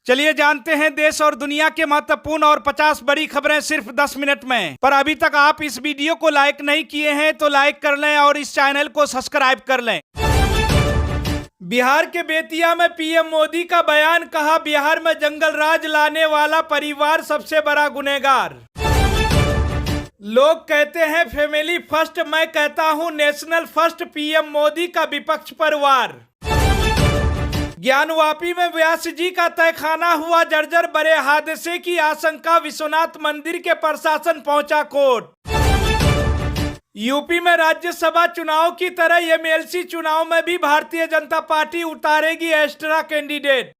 चलिए जानते हैं देश और दुनिया के महत्वपूर्ण और 50 बड़ी खबरें सिर्फ 10 मिनट में। पर अभी तक आप इस वीडियो को लाइक नहीं किए हैं तो लाइक कर लें और इस चैनल को सब्सक्राइब कर लें। बिहार के बेतिया में पीएम मोदी का बयान, कहा बिहार में जंगल राज लाने वाला परिवार सबसे बड़ा गुनहगार। लोग कहते हैं फैमिली फर्स्ट, मैं कहता हूं नेशनल फर्स्ट, पीएम मोदी का विपक्ष पर वार। ज्ञानवापी में व्यास जी का तहखाना हुआ जर्जर, बड़े हादसे की आशंका, विश्वनाथ मंदिर के प्रशासन पहुंचा कोर्ट। यूपी में राज्यसभा चुनाव की तरह एमएलसी चुनाव में भी भारतीय जनता पार्टी उतारेगी एक्स्ट्रा कैंडिडेट।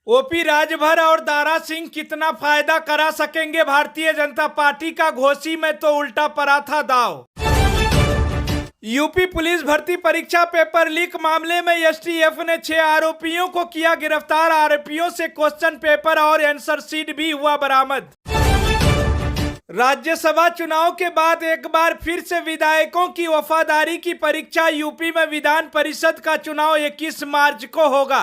ओपी राजभर और दारा सिंह कितना फायदा करा सकेंगे भारतीय जनता पार्टी का, घोसी में तो उल्टा पड़ा था दाव। यूपी पुलिस भर्ती परीक्षा पेपर लीक मामले में एसटीएफ ने 6 आरोपियों को किया गिरफ्तार। आरोपियों से क्वेश्चन पेपर और आंसर शीट भी हुआ बरामद। राज्यसभा चुनाव के बाद एक बार फिर से विधायकों की वफादारी की परीक्षा। यूपी में विधान परिषद का चुनाव 21 मार्च को होगा।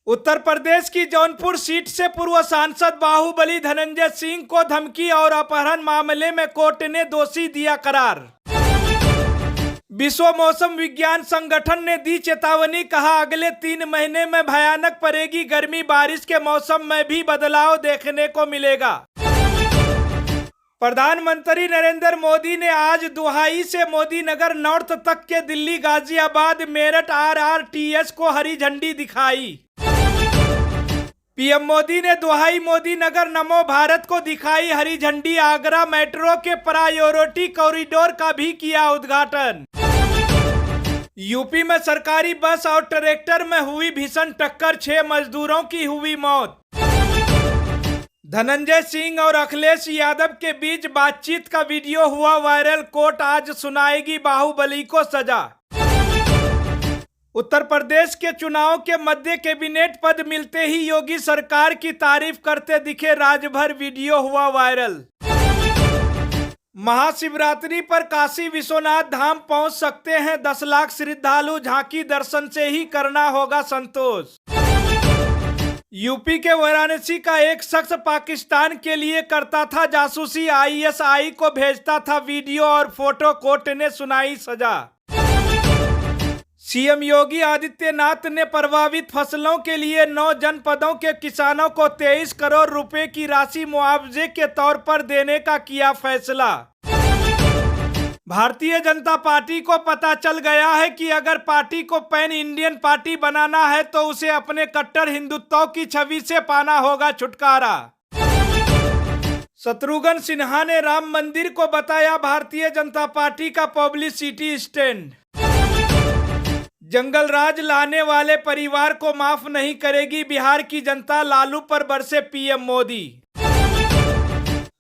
उत्तर प्रदेश की जौनपुर सीट से पूर्व सांसद बाहुबली धनंजय सिंह को धमकी और अपहरण मामले में कोर्ट ने दोषी दिया करार। विश्व मौसम विज्ञान संगठन ने दी चेतावनी, कहा अगले 3 महीने में भयानक पड़ेगी गर्मी, बारिश के मौसम में भी बदलाव देखने को मिलेगा। प्रधानमंत्री नरेंद्र मोदी ने आज दुहाई से मोदी नगर नॉर्थ तक के दिल्ली गाजियाबाद मेरठ आरआरटीएस को हरी झंडी दिखाई। पीएम मोदी ने दुहाई मोदी नगर नमो भारत को दिखाई हरी झंडी। आगरा मेट्रो के प्रायोरिटी कॉरिडोर का भी किया उद्घाटन। यूपी में सरकारी बस और ट्रैक्टर में हुई भीषण टक्कर, 6 मजदूरों की हुई मौत। धनंजय सिंह और अखिलेश यादव के बीच बातचीत का वीडियो हुआ वायरल, कोर्ट आज सुनाएगी बाहुबली को सजा। उत्तर प्रदेश के चुनाव के मध्य कैबिनेट पद मिलते ही योगी सरकार की तारीफ करते दिखे राजभर, वीडियो हुआ वायरल। महाशिवरात्रि पर काशी विश्वनाथ धाम पहुंच सकते हैं 10 लाख श्रद्धालु, झांकी दर्शन से ही करना होगा संतोष। यूपी के वाराणसी का एक शख्स पाकिस्तान के लिए करता था जासूसी, आईएसआई को भेजता था वीडियो और फोटो, कोर्ट ने सुनाई सजा। सीएम योगी आदित्यनाथ ने प्रभावित फसलों के लिए 9 जनपदों के किसानों को 23 करोड़ रुपए की राशि मुआवजे के तौर पर देने का किया फैसला। भारतीय जनता पार्टी को पता चल गया है कि अगर पार्टी को पैन इंडियन पार्टी बनाना है तो उसे अपने कट्टर हिंदुत्व की छवि से पाना होगा छुटकारा। शत्रुघ्न सिन्हा ने राम मंदिर को बताया भारतीय जनता पार्टी का पब्लिसिटी स्टैंड। जंगल राज लाने वाले परिवार को माफ नहीं करेगी बिहार की जनता, लालू पर बरसे पीएम मोदी।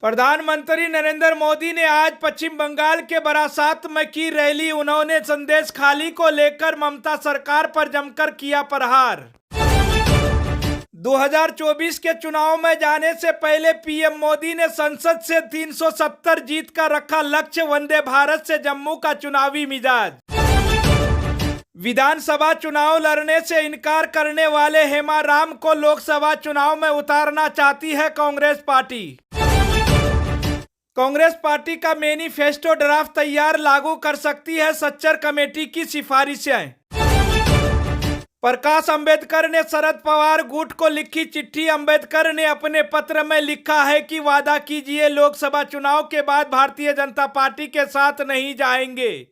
प्रधानमंत्री नरेंद्र मोदी ने आज पश्चिम बंगाल के बारासात में की रैली। उन्होंने संदेश खाली को लेकर ममता सरकार पर जमकर किया प्रहार। 2024 के चुनाव में जाने से पहले पीएम मोदी ने संसद से 370 जीत का रखा लक्ष्य, वंदे भारत से जम्मू का चुनावी मिजाज। विधानसभा चुनाव लड़ने से इनकार करने वाले हेमाराम को लोकसभा चुनाव में उतारना चाहती है कांग्रेस पार्टी। कांग्रेस पार्टी का मैनिफेस्टो ड्राफ्ट तैयार, लागू कर सकती है सच्चर कमेटी की सिफारिशें। प्रकाश अंबेडकर ने शरद पवार गुट को लिखी चिट्ठी। अंबेडकर ने अपने पत्र में लिखा है कि वादा कीजिए लोकसभा चुनाव के बाद भारतीय जनता पार्टी के साथ नहीं जाएंगे।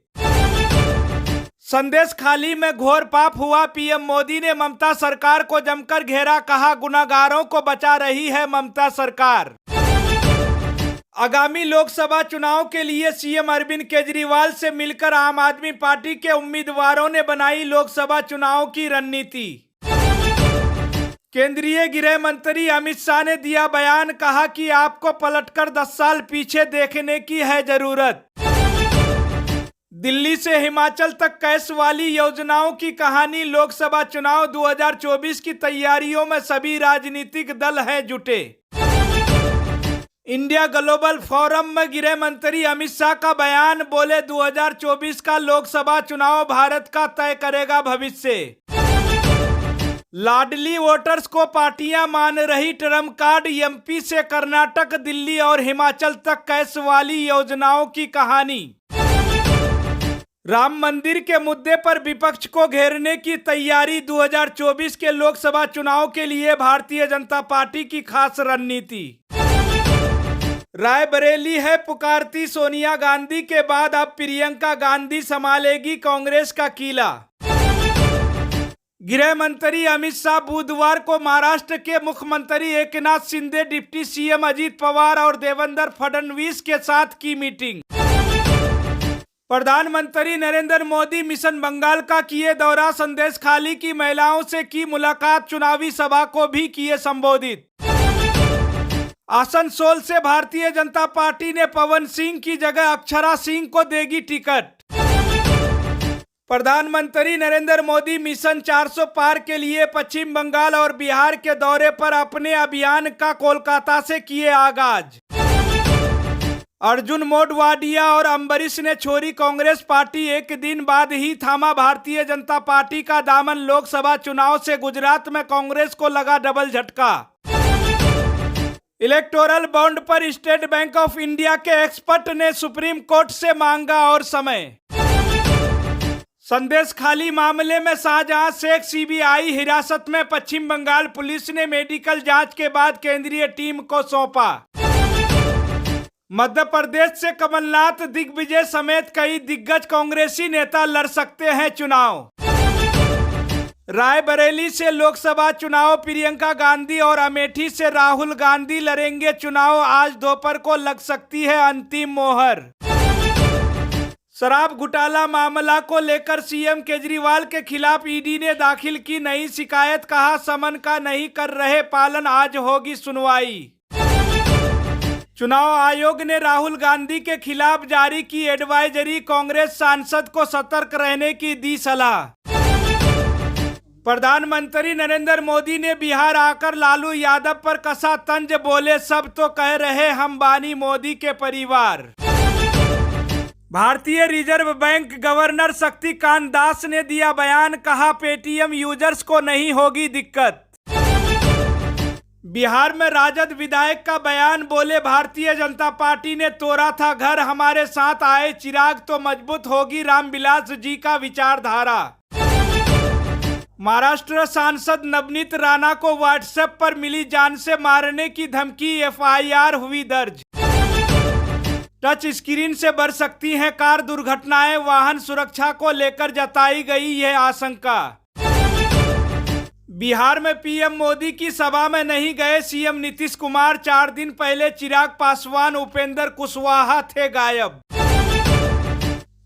संदेश खाली में घोर पाप हुआ, पीएम मोदी ने ममता सरकार को जमकर घेरा, कहा गुनाहगारों को बचा रही है ममता सरकार। आगामी लोकसभा चुनाव के लिए सीएम अरविंद केजरीवाल से मिलकर आम आदमी पार्टी के उम्मीदवारों ने बनाई लोकसभा चुनाव की रणनीति। केंद्रीय गृह मंत्री अमित शाह ने दिया बयान, कहा कि आपको पलटकर 10 साल पीछे देखने की है जरूरत। दिल्ली से हिमाचल तक कैश वाली योजनाओं की कहानी, लोकसभा चुनाव 2024 की तैयारियों में सभी राजनीतिक दल हैं जुटे। इंडिया ग्लोबल फोरम में गृह मंत्री अमित शाह का बयान, बोले 2024 का लोकसभा चुनाव भारत का तय करेगा भविष्य। लाडली वोटर्स को पार्टियां मान रही ट्रम्प कार्ड, एमपी से कर्नाटक, दिल्ली और हिमाचल तक कैश वाली योजनाओं की कहानी। राम मंदिर के मुद्दे पर विपक्ष को घेरने की तैयारी, 2024 के लोकसभा चुनाव के लिए भारतीय जनता पार्टी की खास रणनीति। रायबरेली है पुकारती सोनिया गांधी के बाद अब प्रियंका गांधी संभालेगी कांग्रेस का किला। गृह मंत्री अमित शाह बुधवार को महाराष्ट्र के मुख्यमंत्री एकनाथ शिंदे, डिप्टी सीएम अजित पवार और देवेंद्र फडणवीस के साथ की मीटिंग। प्रधानमंत्री नरेंद्र मोदी मिशन बंगाल का किए दौरा, संदेश खाली की महिलाओं से की मुलाकात, चुनावी सभा को भी किए संबोधित। आसनसोल से भारतीय जनता पार्टी ने पवन सिंह की जगह अक्षरा सिंह को देगी टिकट। प्रधानमंत्री नरेंद्र मोदी मिशन 400 पार के लिए पश्चिम बंगाल और बिहार के दौरे पर अपने अभियान का कोलकाता से किए आगाज। अर्जुन मोढवाडिया और अम्बरीश ने छोड़ी कांग्रेस पार्टी, एक दिन बाद ही थामा भारतीय जनता पार्टी का दामन। लोकसभा चुनाव से गुजरात में कांग्रेस को लगा डबल झटका। इलेक्टोरल बॉन्ड पर स्टेट बैंक ऑफ इंडिया के एक्सपर्ट ने सुप्रीम कोर्ट से मांगा और समय। संदेश खाली मामले में शाहजहां शेख सीबीआई हिरासत में, पश्चिम बंगाल पुलिस ने मेडिकल जांच के बाद केंद्रीय टीम को सौंपा। मध्य प्रदेश से कमलनाथ, दिग्विजय समेत कई दिग्गज कांग्रेसी नेता लड़ सकते हैं चुनाव। रायबरेली से लोकसभा चुनाव, प्रियंका गांधी और अमेठी से राहुल गांधी लड़ेंगे चुनाव। आज दोपहर को लग सकती है अंतिम मोहर। शराब घोटाला मामला को लेकर सीएम केजरीवाल के खिलाफ ईडी ने दाखिल की नई शिकायत, कहा समन का नहीं कर रहे पालन, आज होगी सुनवाई। चुनाव आयोग ने राहुल गांधी के खिलाफ जारी की एडवाइजरी, कांग्रेस सांसद को सतर्क रहने की दी सलाह। प्रधानमंत्री नरेंद्र मोदी ने बिहार आकर लालू यादव पर कसा तंज, बोले सब तो कह रहे हम बानी मोदी के परिवार। भारतीय reserve bank governor Shaktikanta Das ने दिया बयान, कहा पेटीएम यूजर्स को नहीं होगी दिक्कत। बिहार में राजद विधायक का बयान, बोले भारतीय जनता पार्टी ने तोड़ा था घर, हमारे साथ आए चिराग तो मजबूत होगी रामविलास जी का विचारधारा। महाराष्ट्र सांसद नवनीत राणा को व्हाट्सएप पर मिली जान से मारने की धमकी, एफआईआर हुई दर्ज। टच स्क्रीन से बढ़ सकती हैं कार दुर्घटनाएं, वाहन सुरक्षा को लेकर जताई गई यह आशंका। बिहार में पीएम मोदी की सभा में नहीं गए सीएम नीतीश कुमार, 4 दिन पहले चिराग पासवान, उपेंद्र कुशवाहा थे गायब।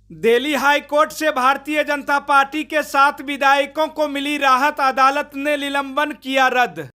दिल्ली हाई कोर्ट से भारतीय जनता पार्टी के 7 विधायकों को मिली राहत, अदालत ने निलंबन किया रद्द।